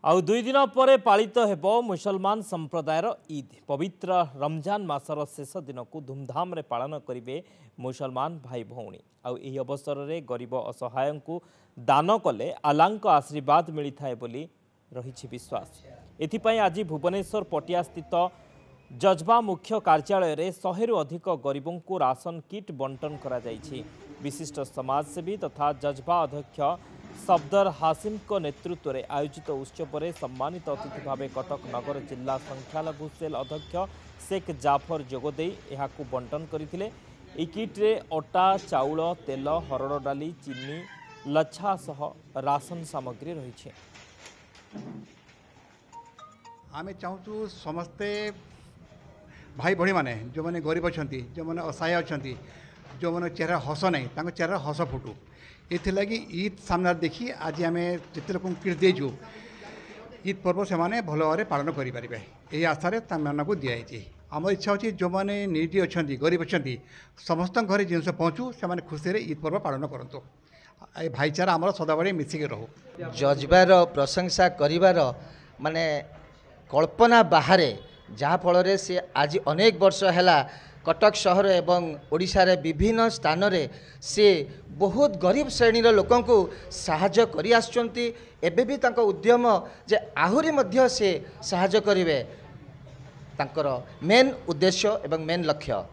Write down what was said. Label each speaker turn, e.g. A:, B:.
A: आउ 2 दिन पर पालित हेबो मुसलमान संप्रदायर ईद। पवित्र रमजान मासर शेष दिन को धूमधाम रे पालन करिवे मुसलमान भाई भौणी। आउ एही अवसर रे गरीब असहाय को दान कले आल्लाहक आशीर्वाद मिली थाए बोली रहिछि विश्वास। एथिपाई आज भुवनेश्वर पटिया स्थित जज्बा मुख्य कार्यालय रे 100 रु अधिक गरीबों को राशन किट बंटन करा जाइछि। विशिष्ट समाजसेवी तथा जज्बा अध्यक्ष सफदर हासिम को नेतृत्व में आयोजित उत्सव में सम्मानित अतिथि भाव कटक नगर जिला संख्यालघु सेल अध्यक्ष शेख जाफर जोगदे यहां बंटन करते। किट्रे अटा चाउल तेल हरड़ डाली चीनी लच्छा सह राशन सामग्री रही।
B: आम चाहूँ समस्ते भाई भणी मैंने जो मैंने गरीब अच्छा जो मैंने असहाय अच्छा जो मैंने चेहरा हस ना चेहरा हस फुटू। ये ईद सामने देखी आज आम जिते लोक किट देचु ईद पर्व से भल भाव पालन करेंगे यही आशार को दिखाई। आम इच्छा अच्छी जो मैंने निडी अच्छा गरीब अच्छा समस्त घर जिन पहुँचू से खुशी ईद पर्व पालन करूँ। भाईचारा आम सदाबले मिसिक रहू।
C: जज्बार प्रशंसा करिवार माने कल्पना बाहर जहाँफल से आज अनेक वर्ष है कटक सहर एवं ओडिशा रे विभिन्न स्थान रे से बहुत गरीब श्रेणी लोक को साहाय्य करि आछंती। एबे भी तांको उद्यम जे आहुरी मध्य से साहाय्य करिवे तांकर मेन उद्देश्य एवं मेन लक्ष्य।